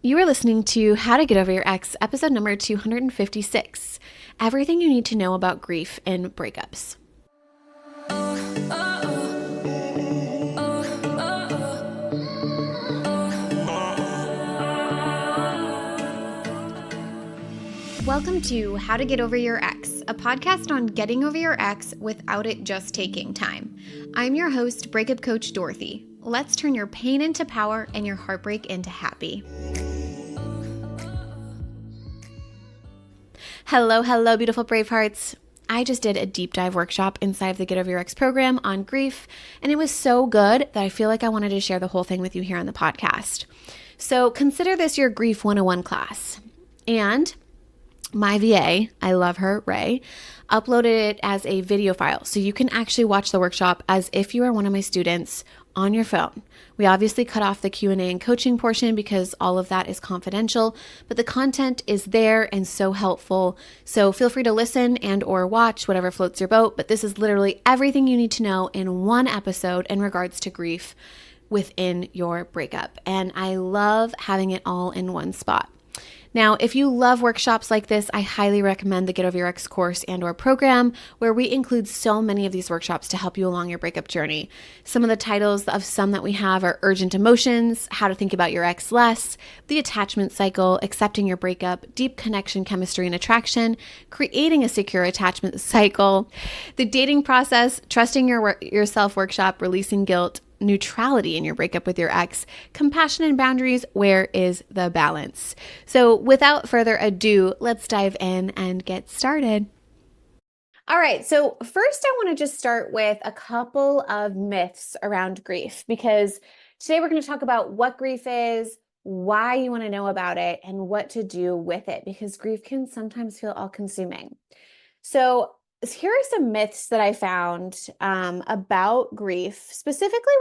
You are listening to How to Get Over Your Ex, episode number 256. Everything you need to know about grief and breakups. Welcome to How to Get Over Your Ex, a podcast on getting over your ex without it just taking time. I'm your host, breakup coach Dorothy. Let's turn your pain into power and your heartbreak into happy. Hello, beautiful brave hearts. I just did a deep dive workshop inside of the Get Over Your Ex program on grief, and it was so good that I feel like I wanted to share the whole thing with you here on the podcast. So consider this your Grief 101 class. And my VA, I love her, Ray, uploaded it as a video file. So you can actually watch the workshop as if you are one of my students on your phone. We obviously cut off the Q&A and coaching portion because all of that is confidential, but the content is there and so helpful. So feel free to listen and or watch whatever floats your boat. But this is literally everything you need to know in one episode in regards to grief within your breakup. And I love having it all in one spot. Now, if you love workshops like this, I highly recommend the Get Over Your Ex course and or program, where we include so many of these workshops to help you along your breakup journey. Some of the titles of some that we have are Urgent Emotions, How to Think About Your Ex Less, The Attachment Cycle, Accepting Your Breakup, Deep Connection, Chemistry, and Attraction, Creating a Secure Attachment Cycle, The Dating Process, Trusting Yourself Workshop, Releasing Guilt, Neutrality in your breakup with your ex, Compassion and Boundaries, Where is the Balance? So without further ado, let's dive in and get started. All right, so first I want to just start with a couple of myths around grief, because today we're going to talk about what grief is, why you want to know about it, and what to do with it, because grief can sometimes feel all-consuming. So here are some myths that I found about grief, specifically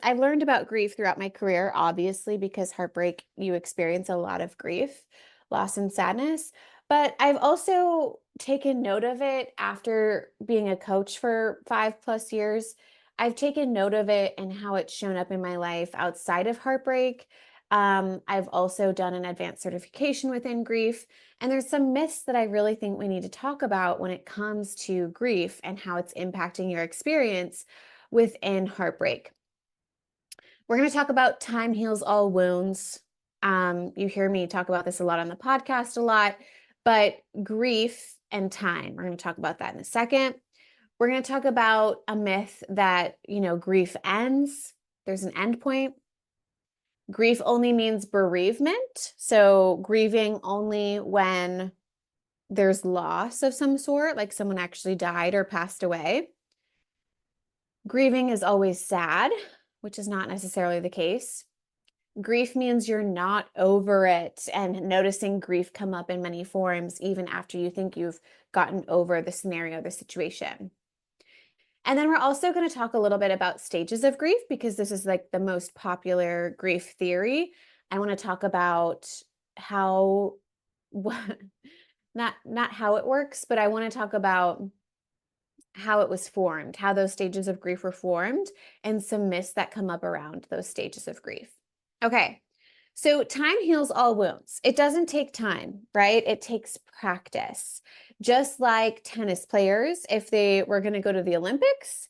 I've learned about grief throughout my career, obviously, because heartbreak, you experience a lot of grief, loss, and sadness. But I've also taken note of it after being a coach for 5+ years. I've taken note of it and how it's shown up in my life outside of heartbreak. I've also done an advanced certification within grief. And there's some myths that I really think we need to talk about when it comes to grief and how it's impacting your experience within heartbreak. We're going to talk about time heals all wounds. You hear me talk about this a lot on the podcast a lot, but grief and time, we're going to talk about that in a second. We're going to talk about a myth that, grief ends. There's an end point. Grief only means bereavement. So grieving only when there's loss of some sort, like someone actually died or passed away. Grieving is always sad, which is not necessarily the case. Grief means you're not over it, and noticing grief come up in many forms, even after you think you've gotten over the scenario, the situation. And then we're also going to talk a little bit about stages of grief, because this is like the most popular grief theory. I want to talk about how, not how it works, but I want to talk about how it was formed, how those stages of grief were formed, and some myths that come up around those stages of grief. Okay. So time heals all wounds. It doesn't take time, right? It takes practice. Just like tennis players, if they were going to go to the Olympics,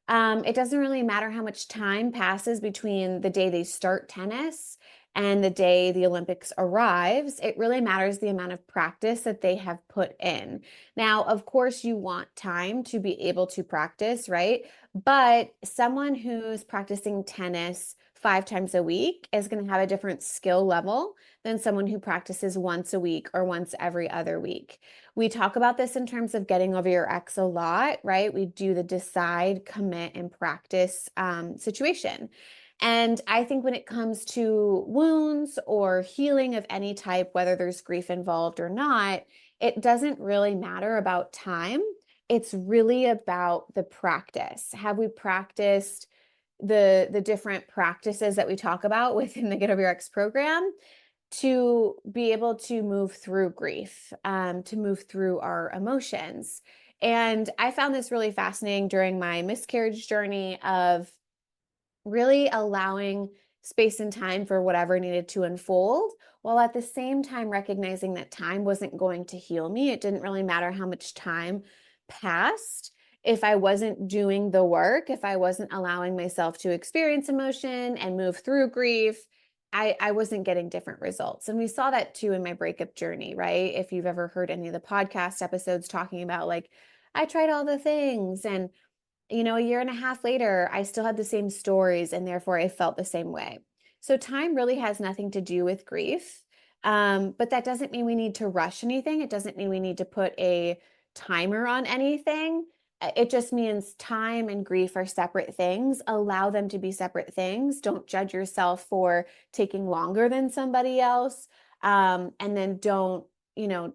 it doesn't really matter how much time passes between the day they start tennis and the day the Olympics arrives. It really matters the amount of practice that they have put in. Now, of course, you want time to be able to practice, right? But someone who's practicing tennis 5 times a week is going to have a different skill level than someone who practices once a week or once every other week. We talk about this in terms of getting over your ex a lot, right? We do the decide, commit, and practice situation. And I think when it comes to wounds or healing of any type, whether there's grief involved or not, it doesn't really matter about time. It's really about the practice. Have we practiced the different practices that we talk about within the Get Over Your Ex program to be able to move through grief, to move through our emotions? And I found this really fascinating during my miscarriage journey of really allowing space and time for whatever needed to unfold, while at the same time recognizing that time wasn't going to heal me. It didn't really matter how much time passed. If I wasn't doing the work, if I wasn't allowing myself to experience emotion and move through grief, I wasn't getting different results. And we saw that too in my breakup journey, right? If you've ever heard any of the podcast episodes talking about like, I tried all the things and a year and a half later, I still had the same stories and therefore I felt the same way. So time really has nothing to do with grief. But that doesn't mean we need to rush anything. It doesn't mean we need to put a timer on anything. It just means time and grief are separate things. Allow them to be separate things. Don't judge yourself for taking longer than somebody else. And then don't,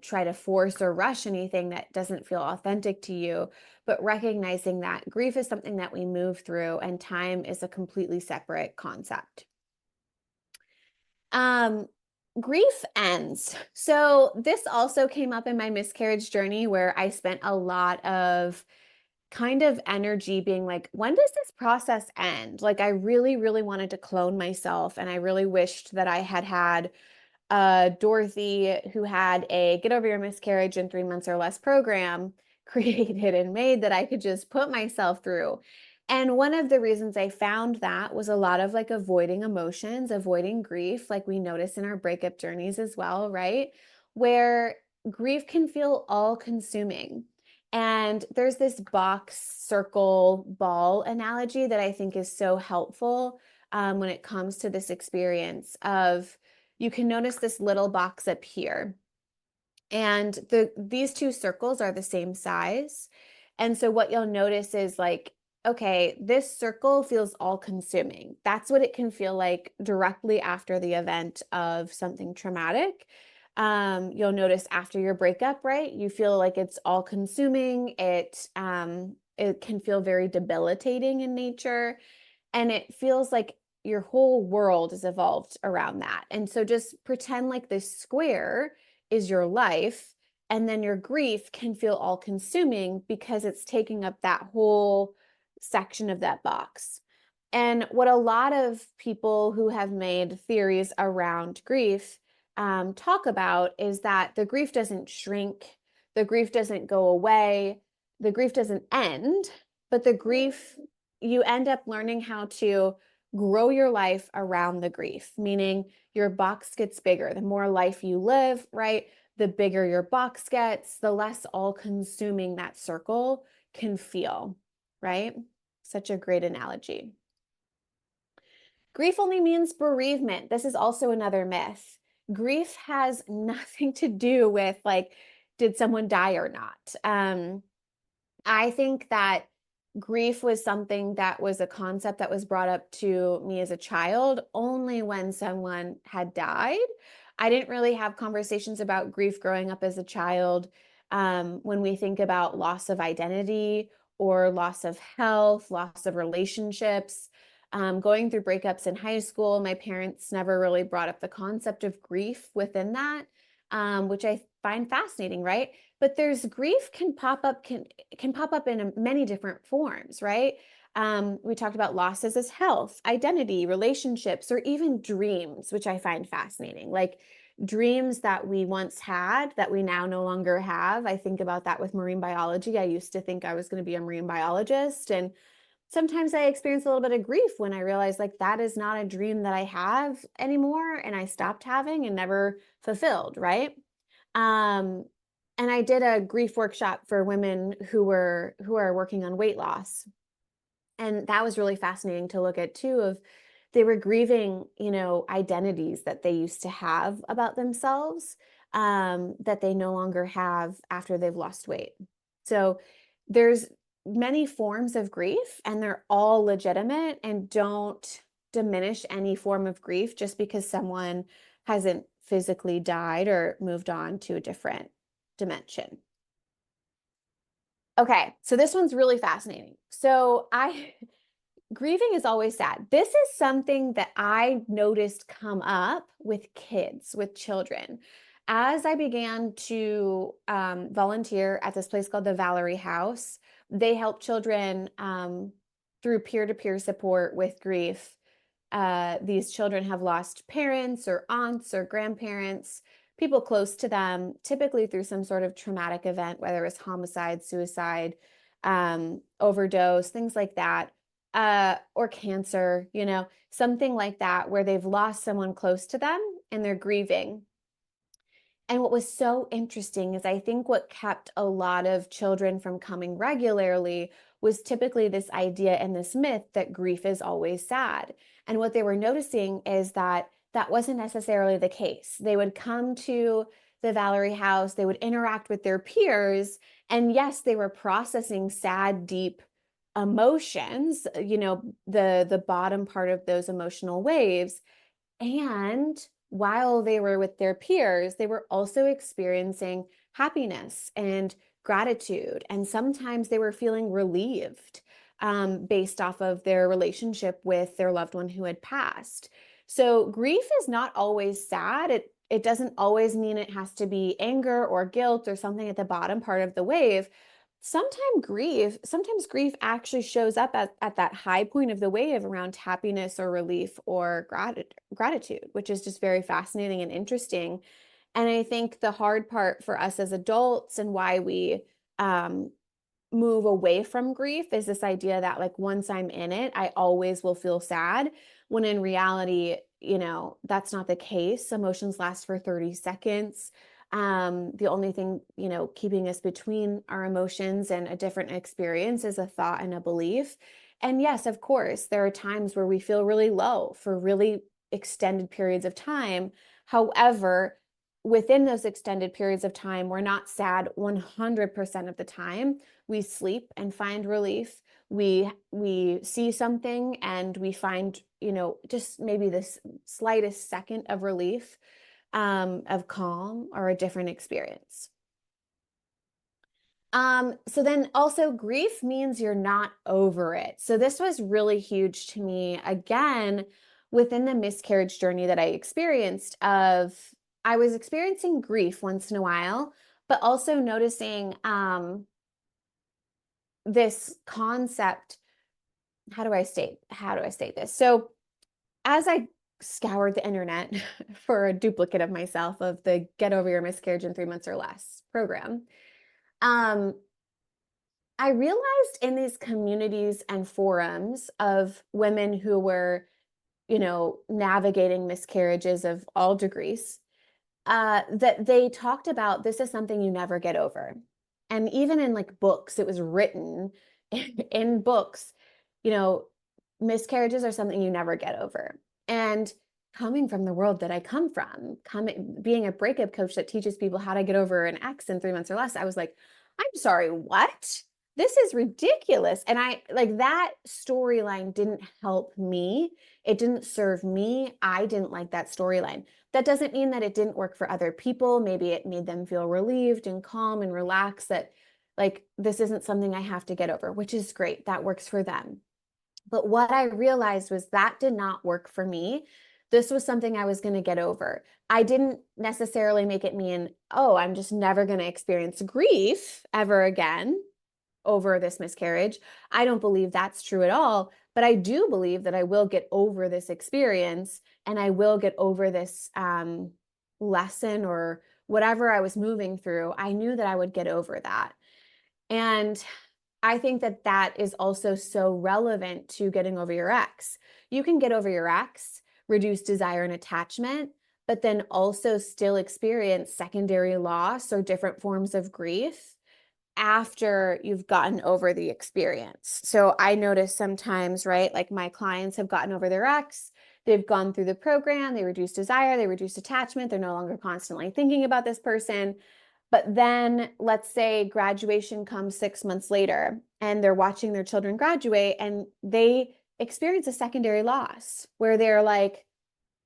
try to force or rush anything that doesn't feel authentic to you, but recognizing that grief is something that we move through and time is a completely separate concept. Grief ends. So this also came up in my miscarriage journey where I spent a lot of kind of energy being like, when does this process end? Like I really, really wanted to clone myself and I really wished that I had had Dorothy, who had a Get Over Your Miscarriage in 3 months or Less program created and made that I could just put myself through. And one of the reasons I found that was a lot of like avoiding emotions, avoiding grief, like we notice in our breakup journeys as well, right? Where grief can feel all consuming. And there's this box, circle, ball analogy that I think is so helpful when it comes to this experience of you can notice this little box up here. And these two circles are the same size. And so what you'll notice is like, okay, this circle feels all consuming. That's what it can feel like directly after the event of something traumatic. You'll notice after your breakup, right? You feel like it's all consuming. It can feel very debilitating in nature. And it feels like your whole world is evolved around that. And so just pretend like this square is your life, and then your grief can feel all consuming because it's taking up that whole section of that box. And what a lot of people who have made theories around grief talk about is that the grief doesn't shrink, the grief doesn't go away, the grief doesn't end, but the grief, you end up learning how to grow your life around the grief, meaning your box gets bigger. The more life you live, right? The bigger your box gets, the less all consuming that circle can feel, right? Such a great analogy. Grief only means bereavement. This is also another myth. Grief has nothing to do with like, did someone die or not? I think that grief was something that was a concept that was brought up to me as a child only when someone had died. I didn't really have conversations about grief growing up as a child. When we think about loss of identity or loss of health, loss of relationships, going through breakups in high school, my parents never really brought up the concept of grief within that, which I find fascinating, right? But there's grief can pop up in many different forms, right? We talked about losses as health, identity, relationships, or even dreams, which I find fascinating. Like dreams that we once had that we now no longer have. I think about that with marine biology. I used to think I was going to be a marine biologist, and sometimes I experience a little bit of grief when I realize like that is not a dream that I have anymore and I stopped having and never fulfilled, right? Um, and I did a grief workshop for women who are working on weight loss. And that was really fascinating to look at too, of they were grieving, identities that they used to have about themselves, that they no longer have after they've lost weight. So there's many forms of grief and they're all legitimate, and don't diminish any form of grief just because someone hasn't physically died or moved on to a different dimension. Okay, so this one's really fascinating. So grieving is always sad. This is something that I noticed come up with kids, with children. As I began to volunteer at this place called the Valerie House, they help children through peer-to-peer support with grief. these children have lost parents or aunts or grandparents, people close to them, typically through some sort of traumatic event, whether it's homicide, suicide, overdose, things like that, or cancer, something like that, where they've lost someone close to them and they're grieving. And what was so interesting is I think what kept a lot of children from coming regularly was typically this idea and this myth that grief is always sad. And what they were noticing is that that wasn't necessarily the case. They would come to the Valerie house, they would interact with their peers, and yes, they were processing sad, deep emotions, the bottom part of those emotional waves. And while they were with their peers, they were also experiencing happiness and gratitude. And sometimes they were feeling relieved based off of their relationship with their loved one who had passed. So grief is not always sad. It doesn't always mean it has to be anger or guilt or something at the bottom part of the wave. Sometimes grief actually shows up at that high point of the wave around happiness or relief or gratitude, which is just very fascinating and interesting. And I think the hard part for us as adults and why we move away from grief is this idea that, like, once I'm in it, I always will feel sad, when in reality, that's not the case. Emotions last for 30 seconds. The only thing, keeping us between our emotions and a different experience is a thought and a belief. And yes, of course, there are times where we feel really low for really extended periods of time. However, within those extended periods of time, we're not sad 100% of the time. We sleep and find relief. We see something and we find, just maybe this slightest second of relief, of calm or a different experience. So then also grief means you're not over it. So this was really huge to me, again, within the miscarriage journey that I experienced. I was experiencing grief once in a while, but also noticing this concept. How do I state this? So as I scoured the internet for a duplicate of myself of the Get Over Your Miscarriage in 3 Months or Less program, um, I realized in these communities and forums of women who were, navigating miscarriages of all degrees, that they talked about, this is something you never get over. And even in like books, it was written in books, you know, miscarriages are something you never get over. And coming from the world that I come from, being a breakup coach that teaches people how to get over an ex in 3 months or less, I was like, I'm sorry, what? This is ridiculous. And I like that storyline didn't help me. It didn't serve me. I didn't like that storyline. That doesn't mean that it didn't work for other people. Maybe it made them feel relieved and calm and relaxed, that like this isn't something I have to get over, which is great. That works for them. But what I realized was that did not work for me. This was something I was going to get over. I didn't necessarily make it mean, oh, I'm just never going to experience grief ever again over this miscarriage. I don't believe that's true at all. But I do believe that I will get over this experience and I will get over this lesson or whatever I was moving through. I knew that I would get over that. And I think that that is also so relevant to getting over your ex. You can get over your ex, reduce desire and attachment, but then also still experience secondary loss or different forms of grief after you've gotten over the experience. So I notice sometimes, right, like my clients have gotten over their ex, they've gone through the program, they reduce desire, they reduce attachment, they're no longer constantly thinking about this person. But then let's say graduation comes 6 months later and they're watching their children graduate and they experience a secondary loss where they're like,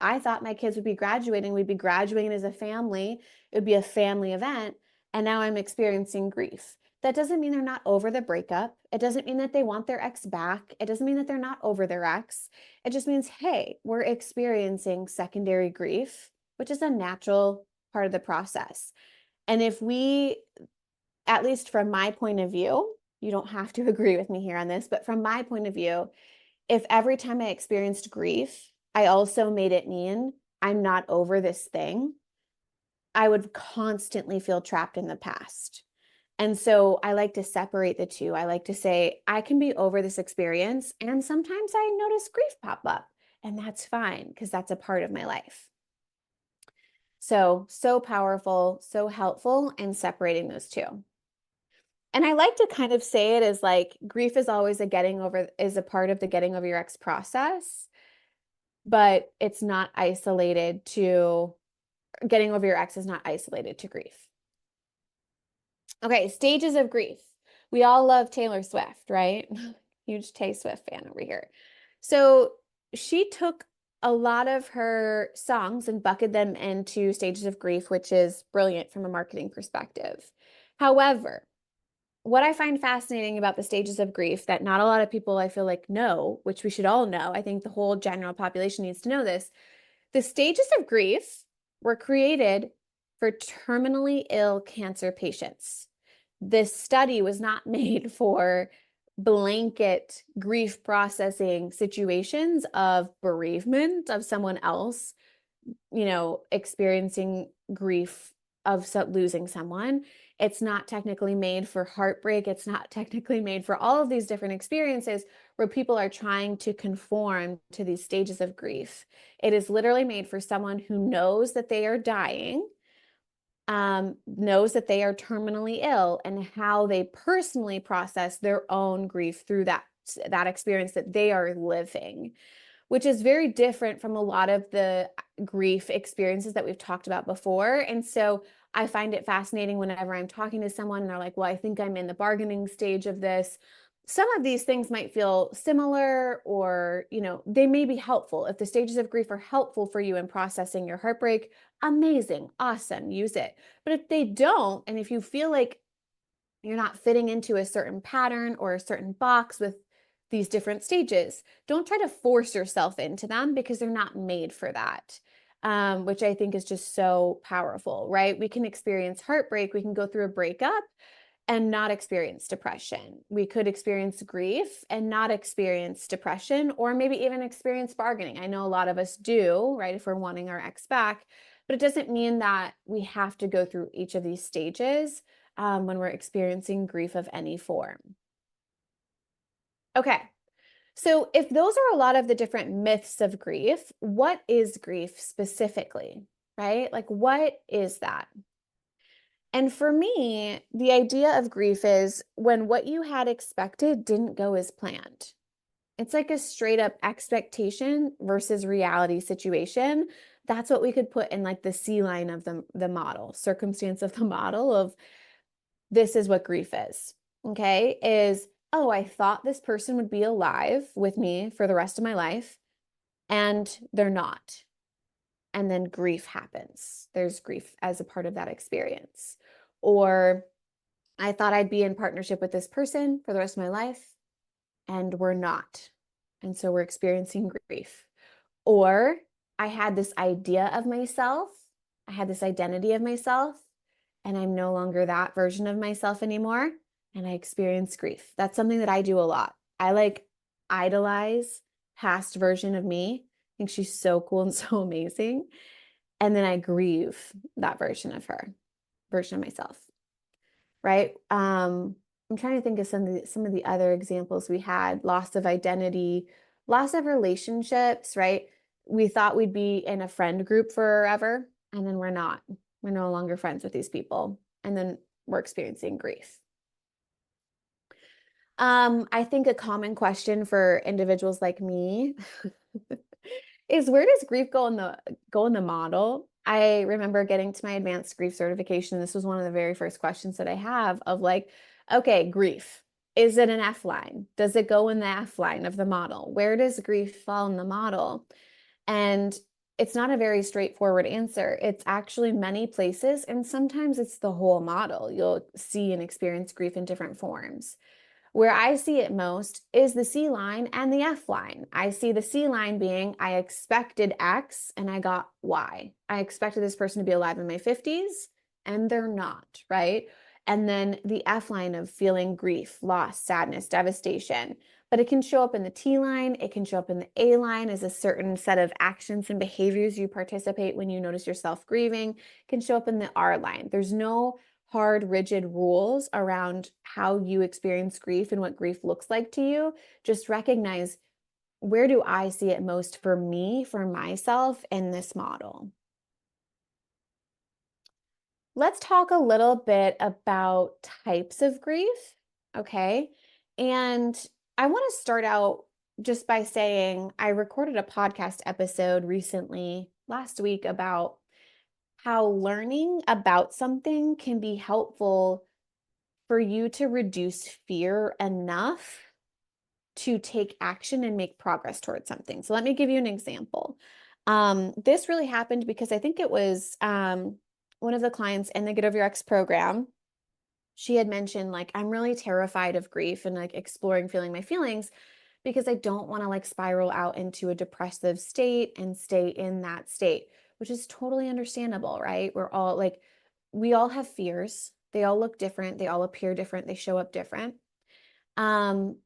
I thought my kids would be graduating. We'd be graduating as a family. It would be a family event. And now I'm experiencing grief. That doesn't mean they're not over the breakup. It doesn't mean that they want their ex back. It doesn't mean that they're not over their ex. It just means, hey, we're experiencing secondary grief, which is a natural part of the process. And if we, at least from my point of view, you don't have to agree with me here on this, but from my point of view, if every time I experienced grief, I also made it mean I'm not over this thing. I would constantly feel trapped in the past. And so I like to separate the two. I like to say, I can be over this experience, and sometimes I notice grief pop up, and that's fine because that's a part of my life. So, so powerful, so helpful in separating those two. And I like to kind of say it as like grief is always is a part of the getting over your ex process, but it's not isolated to getting over your ex is not isolated to grief. Okay, stages of grief. We all love Taylor Swift, right? Huge Tay Swift fan over here. So she took a lot of her songs and bucketed them into stages of grief, which is brilliant from a marketing perspective. However, what I find fascinating about the stages of grief that not a lot of people I feel like know, which we should all know, I think the whole general population needs to know this. The stages of grief were created for terminally ill cancer patients. This study was not made for blanket grief processing situations of bereavement of someone else, experiencing grief of losing someone. It's not technically made for heartbreak. It's not technically made for all of these different experiences where people are trying to conform to these stages of grief. It is literally made for someone who knows that they are dying, knows that they are terminally ill, and how they personally process their own grief through that experience that they are living, which is very different from a lot of the grief experiences that we've talked about before. And so I find it fascinating whenever I'm talking to someone and they're like, well, I think I'm in the bargaining stage of this. Some of these things might feel similar, or, they may be helpful. If the stages of grief are helpful for you in processing your heartbreak, amazing, awesome, use it. But if they don't, and if you feel like you're not fitting into a certain pattern or a certain box with these different stages, don't try to force yourself into them because they're not made for that, which I think is just so powerful, right? We can experience heartbreak. We can go through a breakup and not experience depression. We could experience grief and not experience depression, or maybe even experience bargaining. I know a lot of us do, right? If we're wanting our ex back, but it doesn't mean that we have to go through each of these stages when we're experiencing grief of any form. Okay, so if those are a lot of the different myths of grief, what is grief specifically, right? Like, what is that? And for me, the idea of grief is when what you had expected didn't go as planned. It's like a straight up expectation versus reality situation. That's what we could put in like the C line of the model, circumstance of the model of this is what grief is. Okay. Is, oh, I thought this person would be alive with me for the rest of my life, and they're not. And then grief happens. There's grief as a part of that experience. Or I thought I'd be in partnership with this person for the rest of my life, and we're not. And so we're experiencing grief. Or I had this idea of myself, I had this identity of myself, and I'm no longer that version of myself anymore, and I experience grief. That's something that I do a lot. I like idolize past version of me. I think she's so cool and so amazing. And then I grieve that version of myself, right? I'm trying to think of some of the other examples we had: loss of identity, loss of relationships, right? We thought we'd be in a friend group forever, and then we're not. We're no longer friends with these people, and then we're experiencing grief. I think a common question for individuals like me is, where does grief go in the model? I remember getting to my advanced grief certification. This was one of the very first questions that I have of like, okay, grief. Is it an F line? Does it go in the F line of the model? Where does grief fall in the model? And it's not a very straightforward answer. It's actually many places, and sometimes it's the whole model. You'll see and experience grief in different forms. Where I see it most is the C line and the F line. I see the C line being, I expected X and I got Y. I expected this person to be alive in my 50s, and they're not, right? And then the F line of feeling grief, loss, sadness, devastation. but it can show up in the T line. It can show up in the A line as a certain set of actions and behaviors you participate when you notice yourself grieving. It can show up in the R line. There's no hard, rigid rules around how you experience grief and what grief looks like to you. Just recognize, where do I see it most for me, for myself in this model? Let's talk a little bit about types of grief, okay? And I want to start out just by saying I recorded a podcast episode recently, last week, about how learning about something can be helpful for you to reduce fear enough to take action and make progress towards something. So let me give you an example. This really happened because I think it was one of the clients in the Get Over Your Ex program. She had mentioned, like, I'm really terrified of grief and like exploring feeling my feelings because I don't want to like spiral out into a depressive state and stay in that state, which is totally understandable, right? We all have fears. They all look different. They all appear different. They show up different. Um,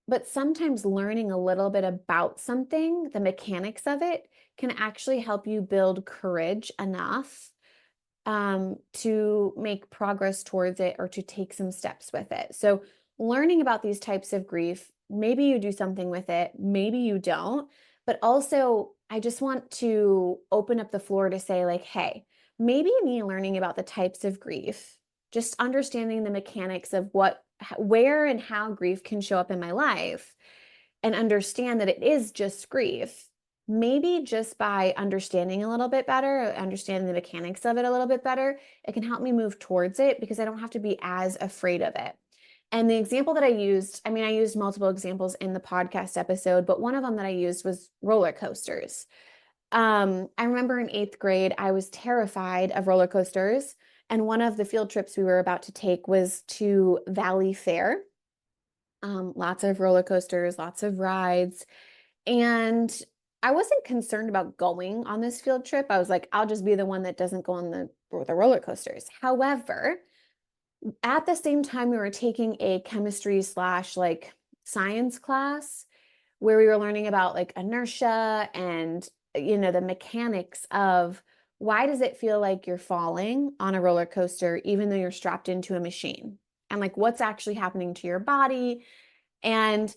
but sometimes learning a little bit about something, the mechanics of it, can actually help you build courage enough to make progress towards it or to take some steps with it. So, learning about these types of grief, maybe you do something with it, maybe you don't. But also, I just want to open up the floor to say, like, hey, maybe me learning about the types of grief, just understanding the mechanics of where and how grief can show up in my life, and understand that it is just grief. Maybe just by understanding a little bit better, understanding the mechanics of it a little bit better, it can help me move towards it because I don't have to be as afraid of it. And the example that I used, I mean, I used multiple examples in the podcast episode, but one of them that I used was roller coasters. I remember in 8th grade, I was terrified of roller coasters. And one of the field trips we were about to take was to Valley Fair. Lots of roller coasters, lots of rides. And I wasn't concerned about going on this field trip. I was like, I'll just be the one that doesn't go on the roller coasters. However, at the same time, we were taking a chemistry slash like science class where we were learning about like inertia and, the mechanics of why does it feel like you're falling on a roller coaster even though you're strapped into a machine, and like what's actually happening to your body. And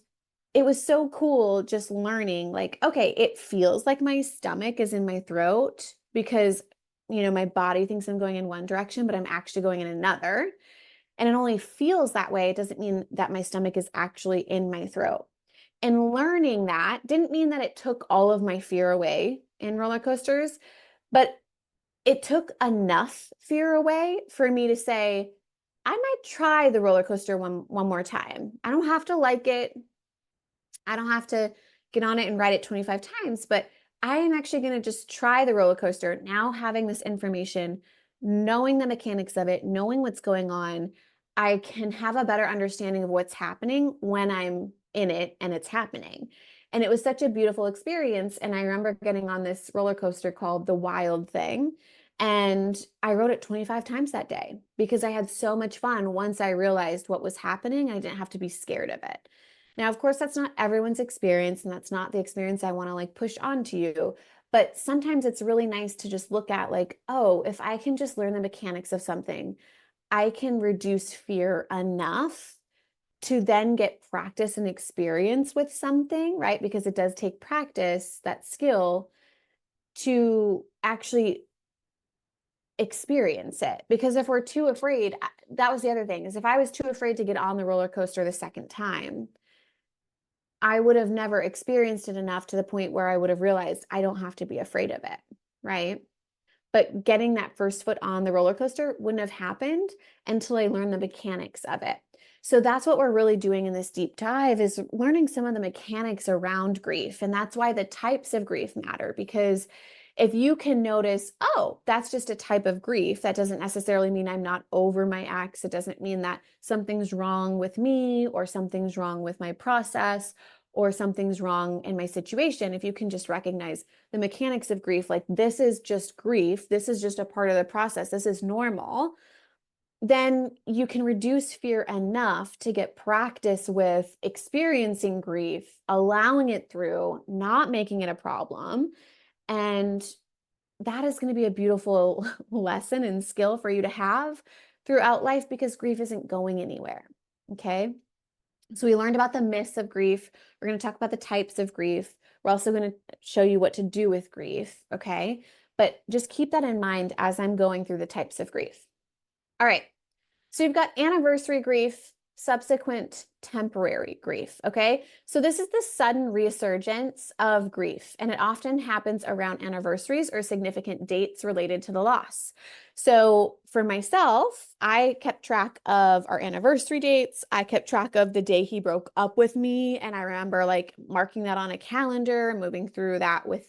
it was so cool just learning, like, okay, it feels like my stomach is in my throat because, my body thinks I'm going in one direction, but I'm actually going in another. And it only feels that way. It doesn't mean that my stomach is actually in my throat. And learning that didn't mean that it took all of my fear away in roller coasters, but it took enough fear away for me to say, I might try the roller coaster one more time. I don't have to like it. I don't have to get on it and ride it 25 times, but I am actually going to just try the roller coaster now, having this information, knowing the mechanics of it, knowing what's going on. I can have a better understanding of what's happening when I'm in it and it's happening. And it was such a beautiful experience. And I remember getting on this roller coaster called the Wild Thing. And I rode it 25 times that day because I had so much fun once I realized what was happening. I didn't have to be scared of it. Now, of course, that's not everyone's experience, and that's not the experience I want to like push onto you. But sometimes it's really nice to just look at like, oh, if I can just learn the mechanics of something, I can reduce fear enough to then get practice and experience with something, right? Because it does take practice, that skill, to actually experience it. Because if we're too afraid, that was the other thing, is if I was too afraid to get on the roller coaster the second time, I would have never experienced it enough to the point where I would have realized I don't have to be afraid of it, right? But getting that first foot on the roller coaster wouldn't have happened until I learned the mechanics of it. So that's what we're really doing in this deep dive, is learning some of the mechanics around grief. And that's why the types of grief matter, because if you can notice, oh, that's just a type of grief, that doesn't necessarily mean I'm not over my ex. It doesn't mean that something's wrong with me or something's wrong with my process or something's wrong in my situation. If you can just recognize the mechanics of grief, like this is just grief, this is just a part of the process, this is normal, then you can reduce fear enough to get practice with experiencing grief, allowing it through, not making it a problem. And that is going to be a beautiful lesson and skill for you to have throughout life because grief isn't going anywhere. Okay. So we learned about the myths of grief. We're going to talk about the types of grief. We're also going to show you what to do with grief. Okay. But just keep that in mind as I'm going through the types of grief. All right. So you've got anniversary grief, subsequent temporary grief, okay? So this is the sudden resurgence of grief, and it often happens around anniversaries or significant dates related to the loss. So for myself, I kept track of our anniversary dates. I kept track of the day he broke up with me, and I remember like marking that on a calendar and moving through that with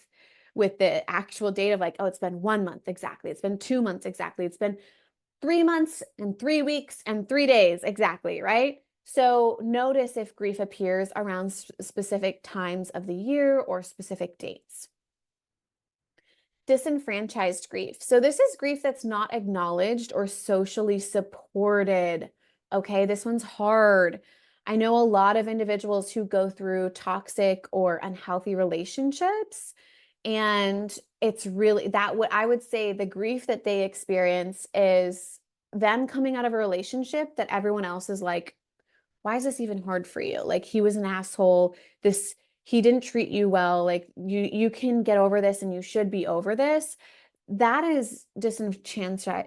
the actual date of like, oh, it's been 1 month exactly. It's been 2 months exactly. It's been 3 months and 3 weeks and 3 days exactly, right? So notice if grief appears around specific times of the year or specific dates. Disenfranchised grief. So this is grief that's not acknowledged or socially supported. Okay, this one's hard. I know a lot of individuals who go through toxic or unhealthy relationships, and it's really that what I would say the grief that they experience is them coming out of a relationship that everyone else is like, why is this even hard for you? Like he was an asshole. This he didn't treat you well. Like you can get over this and you should be over this. That is disenfranchised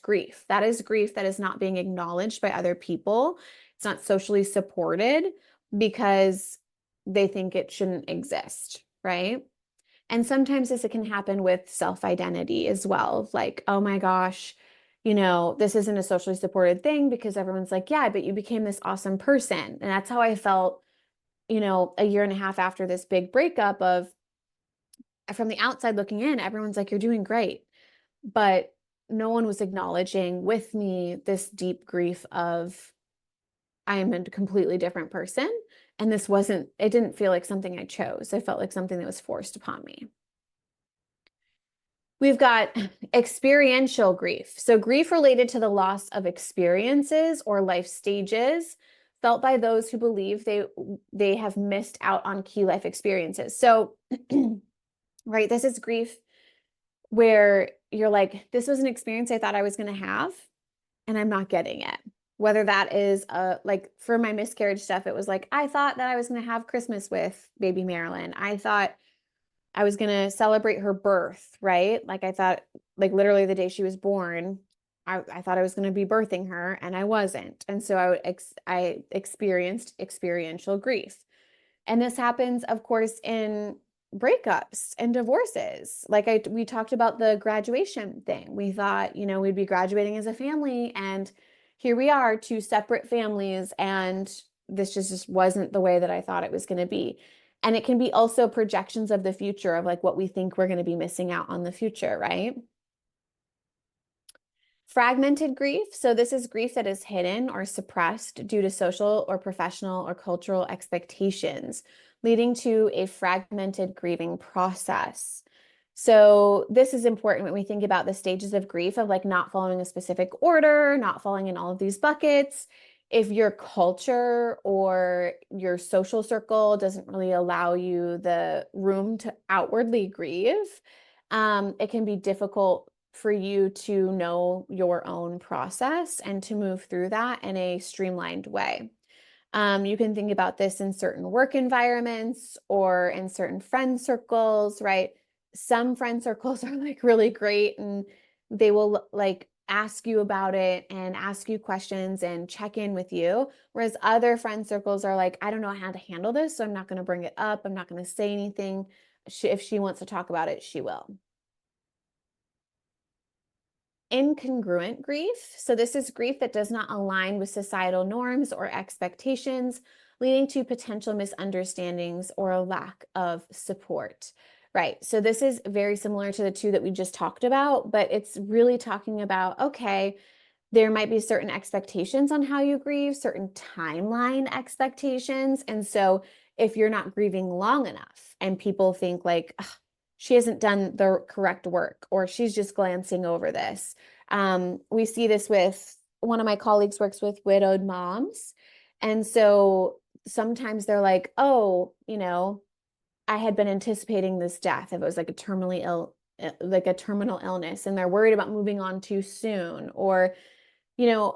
grief. That is grief that is not being acknowledged by other people. It's not socially supported because they think it shouldn't exist, right? And sometimes this can happen with self-identity as well. Like, oh my gosh, this isn't a socially supported thing because everyone's like, yeah, but you became this awesome person. And that's how I felt, a year and a half after this big breakup of from the outside looking in, everyone's like, you're doing great. But no one was acknowledging with me this deep grief of I am a completely different person. And it didn't feel like something I chose. It felt like something that was forced upon me. We've got experiential grief. So grief related to the loss of experiences or life stages felt by those who believe they have missed out on key life experiences. So, right, this is grief where you're like, this was an experience I thought I was going to have, and I'm not getting it. Whether that is like for my miscarriage stuff, it was like, I thought that I was going to have Christmas with baby Marilyn. I thought I was going to celebrate her birth, right? Like I thought, like literally the day she was born, I thought I was going to be birthing her and I wasn't. And so I experienced experiential grief. And this happens, of course, in breakups and divorces. Like we talked about the graduation thing. We thought, we'd be graduating as a family, and here we are, two separate families, and this just wasn't the way that I thought it was going to be. And it can be also projections of the future of like what we think we're going to be missing out on the future, right? Fragmented grief. So this is grief that is hidden or suppressed due to social or professional or cultural expectations, leading to a fragmented grieving process. So this is important when we think about the stages of grief of like not following a specific order, not falling in all of these buckets. If your culture or your social circle doesn't really allow you the room to outwardly grieve, it can be difficult for you to know your own process and to move through that in a streamlined way. You can think about this in certain work environments or in certain friend circles, right? Some friend circles are like really great and they will like ask you about it and ask you questions and check in with you. Whereas other friend circles are like, I don't know how to handle this, so I'm not going to bring it up. I'm not going to say anything. If she wants to talk about it, she will. Incongruent grief. So this is grief that does not align with societal norms or expectations, leading to potential misunderstandings or a lack of support. Right. So this is very similar to the two that we just talked about, but it's really talking about, okay, there might be certain expectations on how you grieve, certain timeline expectations. And so if you're not grieving long enough and people think like, she hasn't done the correct work, or she's just glancing over this. We see this with one of my colleagues works with widowed moms. And so sometimes they're like, oh, I had been anticipating this death. If it was like a terminally ill, like a terminal illness, and they're worried about moving on too soon, or,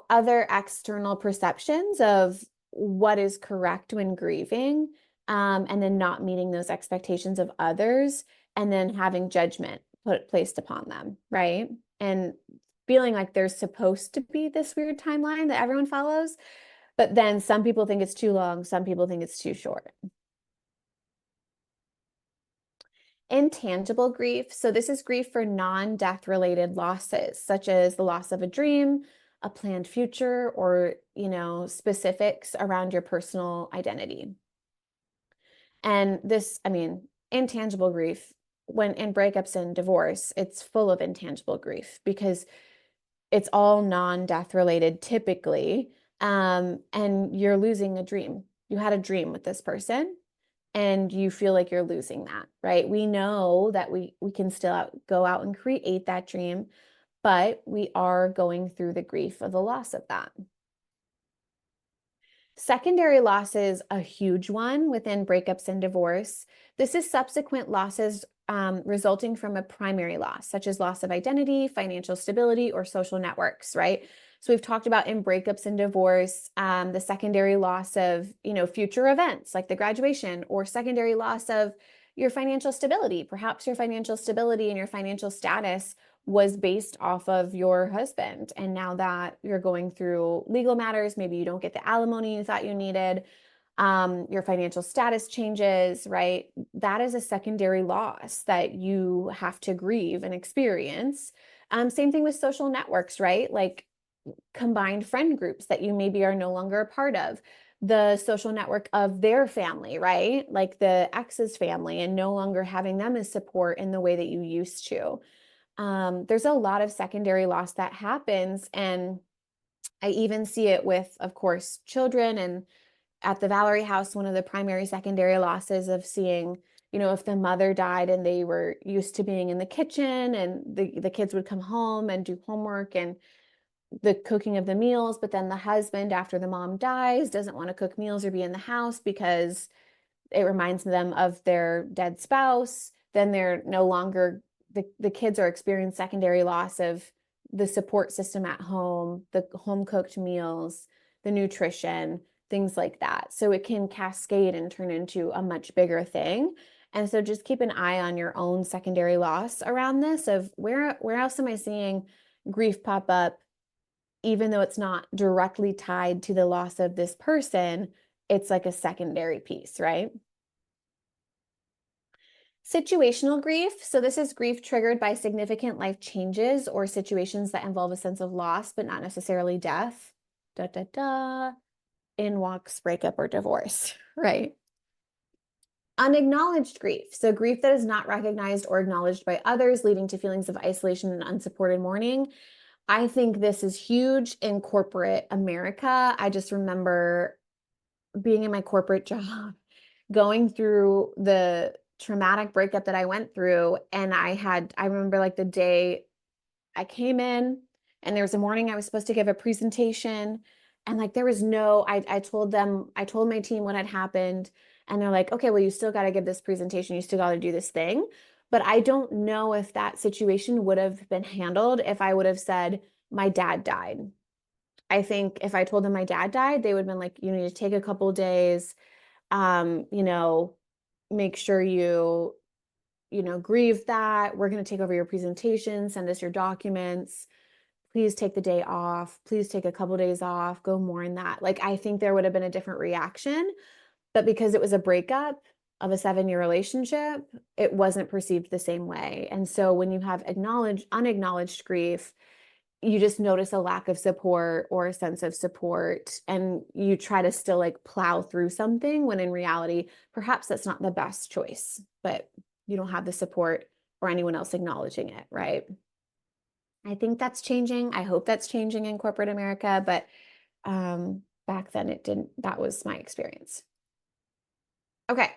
other external perceptions of what is correct when grieving, and then not meeting those expectations of others, and then having judgment placed upon them, right? And feeling like there's supposed to be this weird timeline that everyone follows, but then some people think it's too long, some people think it's too short. Intangible grief. So this is grief for non-death related losses, such as the loss of a dream, a planned future, or, specifics around your personal identity. And this, intangible grief, when in breakups and divorce, it's full of intangible grief because it's all non-death related typically. And you're losing a dream. You had a dream with this person and you feel like you're losing that, right? We know that we can still go out and create that dream, but we are going through the grief of the loss of that. Secondary loss is a huge one within breakups and divorce. This is subsequent losses resulting from a primary loss, such as loss of identity, financial stability, or social networks, right? So we've talked about in breakups and divorce, the secondary loss of, future events like the graduation, or secondary loss of your financial stability. Perhaps your financial stability and your financial status was based off of your husband. And now that you're going through legal matters, maybe you don't get the alimony you thought you needed, your financial status changes, right? That is a secondary loss that you have to grieve and experience. Same thing with social networks, right? Like combined friend groups that you maybe are no longer a part of, the social network of their family, right? Like the ex's family, and no longer having them as support in the way that you used to. There's a lot of secondary loss that happens. And I even see it with, of course, children. And at the Valerie house, one of the primary secondary losses of seeing, if the mother died and they were used to being in the kitchen and the kids would come home and do homework and the cooking of the meals, but then the husband, after the mom dies, doesn't want to cook meals or be in the house because it reminds them of their dead spouse. Then they're no longer, the kids are experiencing secondary loss of the support system at home, the home cooked meals, the nutrition, things like that. So it can cascade and turn into a much bigger thing. And so just keep an eye on your own secondary loss around this of where else am I seeing grief pop up, even though it's not directly tied to the loss of this person, it's like a secondary piece, right? Situational grief. So this is grief triggered by significant life changes or situations that involve a sense of loss, but not necessarily death. Da, da, da. In walks breakup or divorce, right? Unacknowledged grief. So grief that is not recognized or acknowledged by others, leading to feelings of isolation and unsupported mourning. I think this is huge in corporate America. I just remember being in my corporate job, going through the traumatic breakup that I went through. And I remember like the day I came in and there was a morning I was supposed to give a presentation. And like there was I told my team what had happened. And they're like, okay, well, you still got to give this presentation. You still got to do this thing. But I don't know if that situation would have been handled if I would have said, my dad died. I think if I told them my dad died, they would have been like, you need to take a couple days, um, you know, make sure grieve that. We're going to take over your presentation, send us your documents. Please take the day off. Please take a couple days off, go mourn that. Like, I think there would have been a different reaction, but because it was a breakup of a 7-year relationship, it wasn't perceived the same way. And so when you have unacknowledged grief, you just notice a lack of support or a sense of support, and you try to still like plow through something when in reality, perhaps that's not the best choice, but you don't have the support or anyone else acknowledging it, right? I think that's changing. I hope that's changing in corporate America, but back then it didn't. That was my experience. Okay.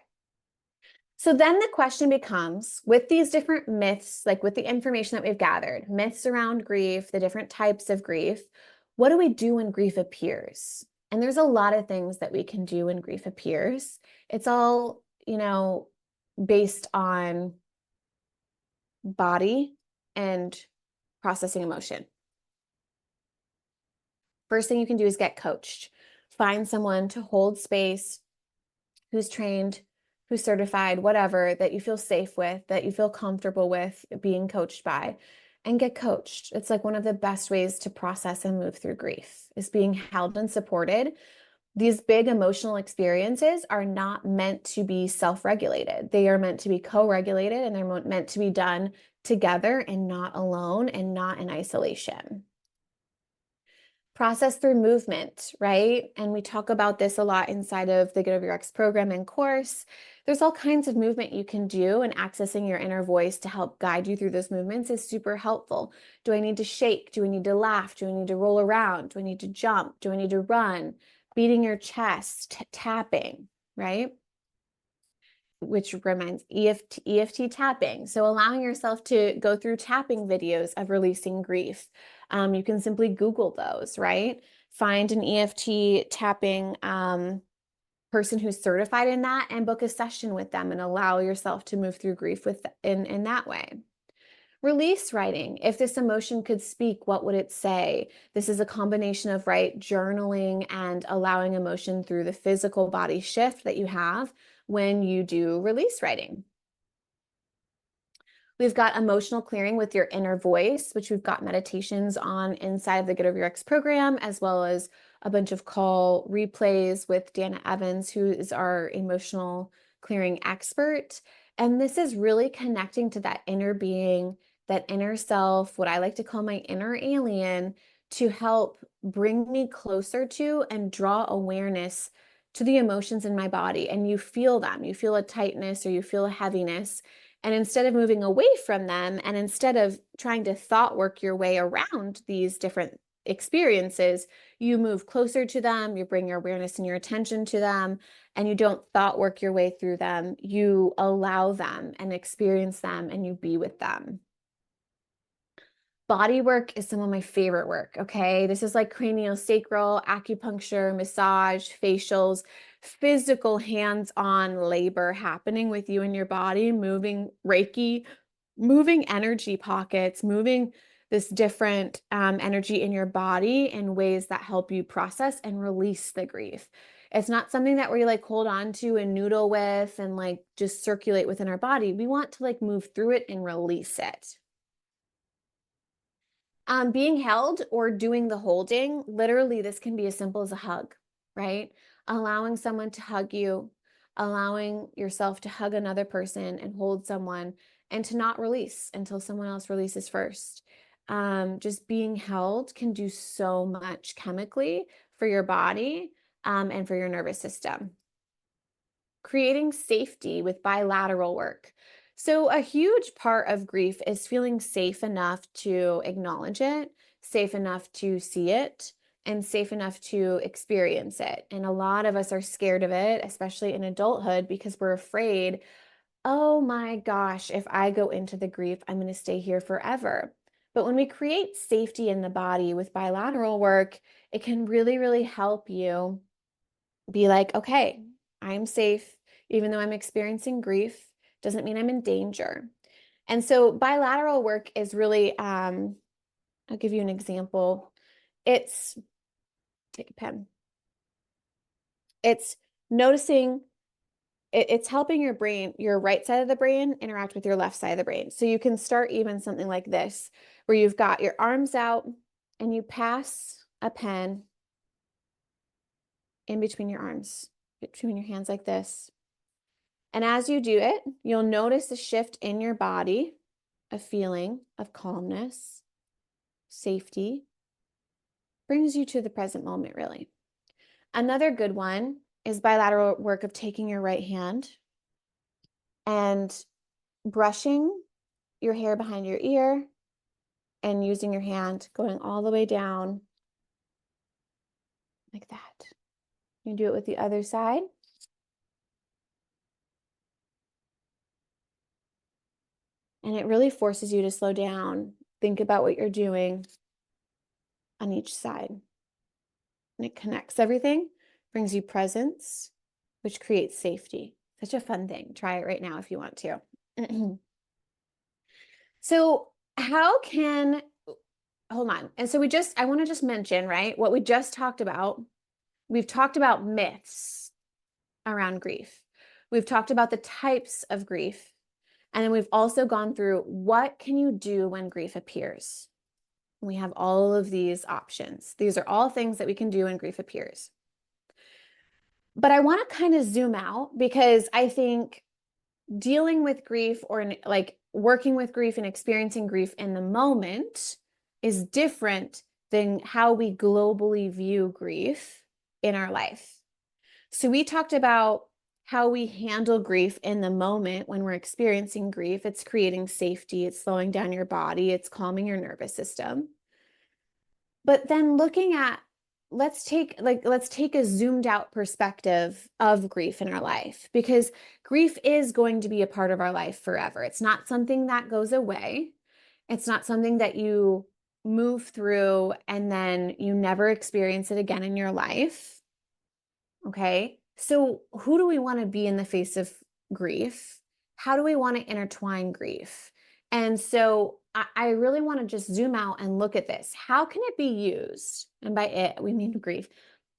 So then the question becomes, with these different myths, like with the information that we've gathered, myths around grief, the different types of grief, what do we do when grief appears? And there's a lot of things that we can do when grief appears. It's all, based on body and processing emotion. First thing you can do is get coached. Find someone to hold space, who's trained, who's certified, whatever, that you feel safe with, that you feel comfortable with being coached by, and get coached. It's like one of the best ways to process and move through grief is being held and supported. These big emotional experiences are not meant to be self-regulated. They are meant to be co-regulated, and they're meant to be done together and not alone and not in isolation. Process through movement, right? And we talk about this a lot inside of the Get Over Your Ex program and course. There's all kinds of movement you can do, and accessing your inner voice to help guide you through those movements is super helpful. Do I need to shake? Do I need to laugh? Do I need to roll around? Do I need to jump? Do I need to run? Beating your chest, tapping, right? Which reminds EFT tapping. So allowing yourself to go through tapping videos of releasing grief. You can simply Google those, right? Find an EFT tapping person who's certified in that and book a session with them and allow yourself to move through grief in that way. Release writing. If this emotion could speak, what would it say? This is a combination of, right, journaling and allowing emotion through the physical body shift that you have when you do release writing. We've got emotional clearing with your inner voice, which we've got meditations on inside of the Get Over Your Ex program, as well as a bunch of call replays with Dana Evans, who is our emotional clearing expert. And this is really connecting to that inner being, that inner self, what I like to call my inner alien, to help bring me closer to and draw awareness to the emotions in my body. And you feel them, you feel a tightness or you feel a heaviness. And instead of moving away from them, and instead of trying to thought work your way around these different experiences, you move closer to them, you bring your awareness and your attention to them, and you don't thought work your way through them. You allow them and experience them, and you be with them. Body work is some of my favorite work, okay? This is like craniosacral, acupuncture, massage, facials, physical hands-on labor happening with you and your body, moving Reiki, moving energy pockets, moving this different energy in your body in ways that help you process and release the grief. It's not something that we like hold on to and noodle with and like just circulate within our body. We want to like move through it and release it. Being held or doing the holding, literally, this can be as simple as a hug, right? Allowing someone to hug you, allowing yourself to hug another person and hold someone and to not release until someone else releases first. Just being held can do so much chemically for your body and for your nervous system. Creating safety with bilateral work. So, a huge part of grief is feeling safe enough to acknowledge it, safe enough to see it, and safe enough to experience it. And a lot of us are scared of it, especially in adulthood, because we're afraid, oh my gosh, if I go into the grief, I'm going to stay here forever. But when we create safety in the body with bilateral work, it can really, really help you be like, okay, I'm safe, even though I'm experiencing grief, doesn't mean I'm in danger. And so bilateral work is really, I'll give you an example. It's, take a pen. It's noticing, it's helping your brain, your right side of the brain interact with your left side of the brain. So you can start even something like this, where you've got your arms out and you pass a pen in between your arms, between your hands like this. And as you do it, you'll notice a shift in your body, a feeling of calmness, safety, brings you to the present moment, really. Another good one is bilateral work of taking your right hand and brushing your hair behind your ear and using your hand going all the way down like that. You do it with the other side. And it really forces you to slow down, think about what you're doing on each side. And it connects everything, brings you presence, which creates safety. Such a fun thing. Try it right now if you want to. So, how can, hold on. And so I want to just mention, right, what we just talked about. We've talked about myths around grief. We've talked about the types of grief. And then we've also gone through what can you do when grief appears? We have all of these options. These are all things that we can do when grief appears. But I want to kind of zoom out because I think dealing with grief or like working with grief and experiencing grief in the moment is different than how we globally view grief in our life. So we talked about how we handle grief in the moment when we're experiencing grief. It's creating safety, it's slowing down your body, it's calming your nervous system. But then looking at, let's take a zoomed out perspective of grief in our life, because grief is going to be a part of our life forever. It's not something that goes away. It's not something that you move through and then you never experience it again in your life. Okay. So who do we want to be in the face of grief? How do we want to intertwine grief? And so I really want to just zoom out and look at this. How can it be used? And by it, we mean grief.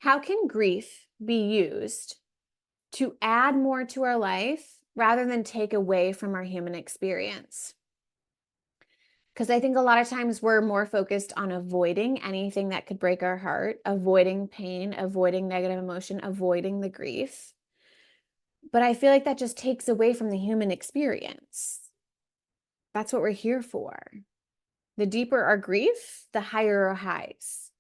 How can grief be used to add more to our life rather than take away from our human experience? Because I think a lot of times we're more focused on avoiding anything that could break our heart, avoiding pain, avoiding negative emotion, avoiding the grief. But I feel like that just takes away from the human experience. That's what we're here for. The deeper our grief, the higher our highs.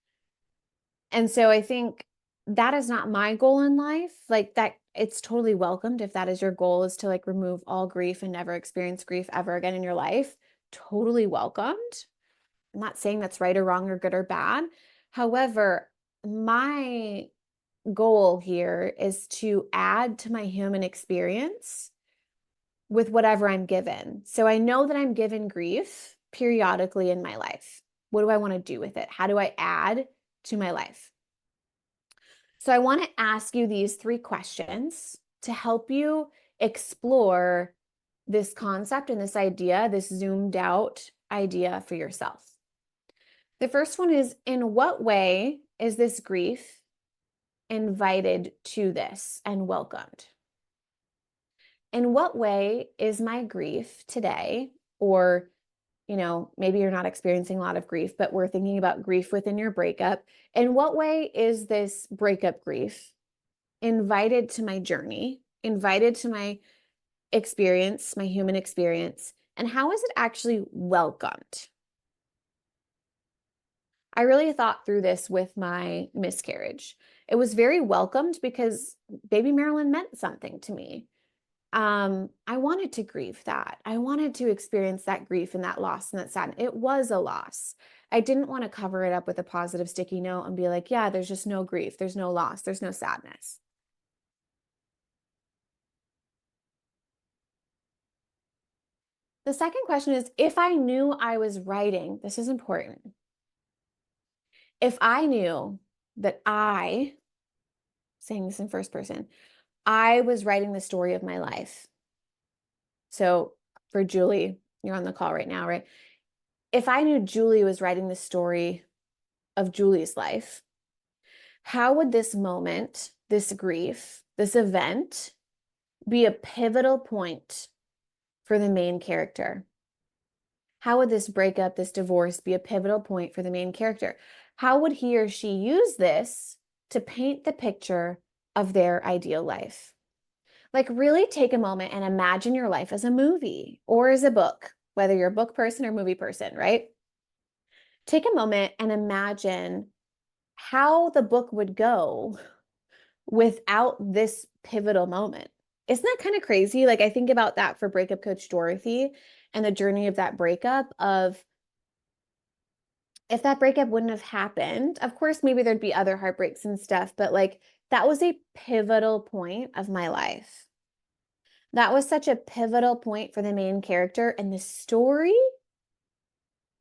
And so I think that is not my goal in life. Like that, it's totally welcomed if that is your goal, is to like remove all grief and never experience grief ever again in your life. Totally welcomed. I'm not saying that's right or wrong or good or bad. However, my goal here is to add to my human experience with whatever I'm given. So I know that I'm given grief periodically in my life. What do I want to do with it? How do I add to my life? So I want to ask you these 3 questions to help you explore this concept and this idea, this zoomed out idea for yourself. The first one is, in what way is this grief invited to this and welcomed? In what way is my grief today, or, maybe you're not experiencing a lot of grief, but we're thinking about grief within your breakup. In what way is this breakup grief invited to my journey, invited to my experience, my human experience, and how is it actually welcomed? I really thought through this with my miscarriage. It was very welcomed because baby Marilyn meant something to me. I wanted to grieve that. I wanted to experience that grief and that loss and that sadness. It was a loss. I didn't want to cover it up with a positive sticky note and be like, yeah, there's just no grief. There's no loss. There's no sadness. The second question is, if I knew I was writing, this is important. If I knew that saying this in first person, I was writing the story of my life. So for Julie, you're on the call right now, right? If I knew Julie was writing the story of Julie's life, how would this moment, this grief, this event be a pivotal point for the main character? How would this breakup, this divorce be a pivotal point for the main character? How would he or she use this to paint the picture of their ideal life? Like, really take a moment and imagine your life as a movie or as a book, whether you're a book person or movie person, right? Take a moment and imagine how the book would go without this pivotal moment. Isn't that kind of crazy? Like, I think about that for breakup coach Dorothy and the journey of that breakup, of if that breakup wouldn't have happened, of course, maybe there'd be other heartbreaks and stuff, but like that was a pivotal point of my life. That was such a pivotal point for the main character, and the story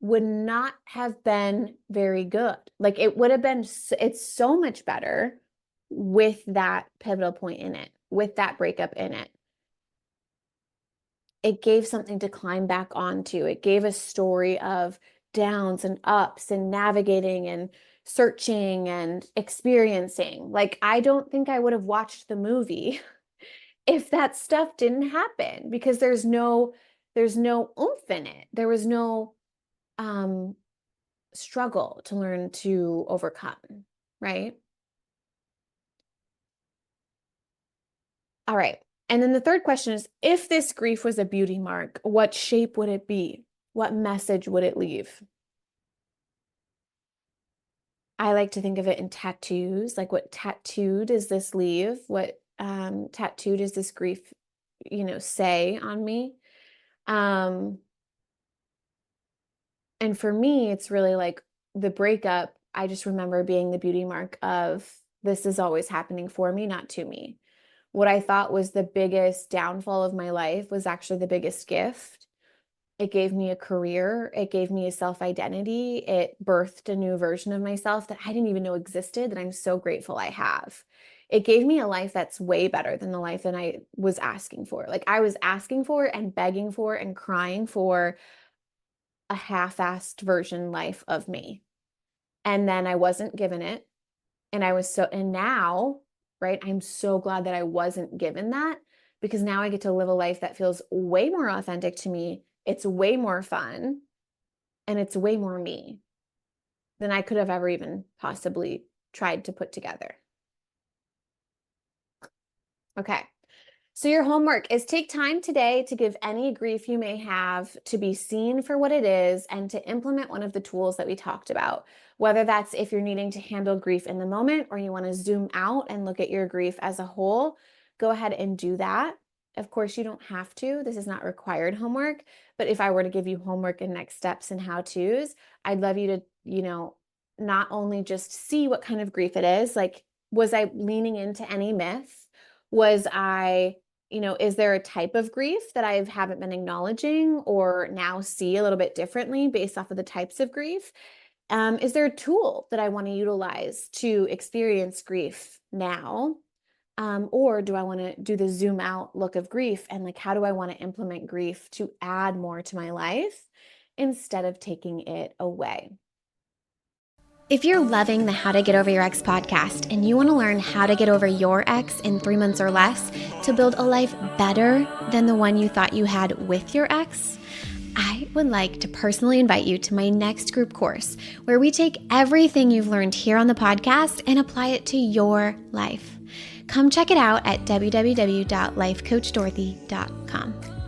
would not have been very good. Like it would have been, it's so much better with that pivotal point in it, with that breakup in it. It gave something to climb back onto. It gave a story of downs and ups and navigating and searching and experiencing. Like, I don't think I would have watched the movie if that stuff didn't happen, because there's no oomph in it. There was no struggle to learn to overcome, right? All right. And then the third question is, if this grief was a beauty mark, what shape would it be? What message would it leave? I like to think of it in tattoos, like what tattoo does this leave? What tattoo does this grief, say on me? Um, and for me, it's really like the breakup. I just remember being the beauty mark of this is always happening for me, not to me. What I thought was the biggest downfall of my life was actually the biggest gift. It gave me a career. It gave me a self-identity. It birthed a new version of myself that I didn't even know existed, that I'm so grateful I have. It gave me a life that's way better than the life that I was asking for. Like I was asking for and begging for and crying for a half-assed version life of me. And then I wasn't given it. And now, right, I'm so glad that I wasn't given that, because now I get to live a life that feels way more authentic to me. It's way more fun, and it's way more me than I could have ever even possibly tried to put together. Okay. So your homework is take time today to give any grief you may have to be seen for what it is and to implement one of the tools that we talked about. Whether that's if you're needing to handle grief in the moment or you want to zoom out and look at your grief as a whole, go ahead and do that. Of course, you don't have to. This is not required homework, but if I were to give you homework and next steps and how-tos, I'd love you to, not only just see what kind of grief it is, like was I leaning into any myth? Was I is there a type of grief that I haven't been acknowledging or now see a little bit differently based off of the types of grief? Is there a tool that I want to utilize to experience grief now? Or do I want to do the zoom out look of grief, and like, how do I want to implement grief to add more to my life instead of taking it away? If you're loving the How to Get Over Your Ex podcast and you want to learn how to get over your ex in 3 months or less to build a life better than the one you thought you had with your ex, I would like to personally invite you to my next group course where we take everything you've learned here on the podcast and apply it to your life. Come check it out at www.lifecoachdorothy.com.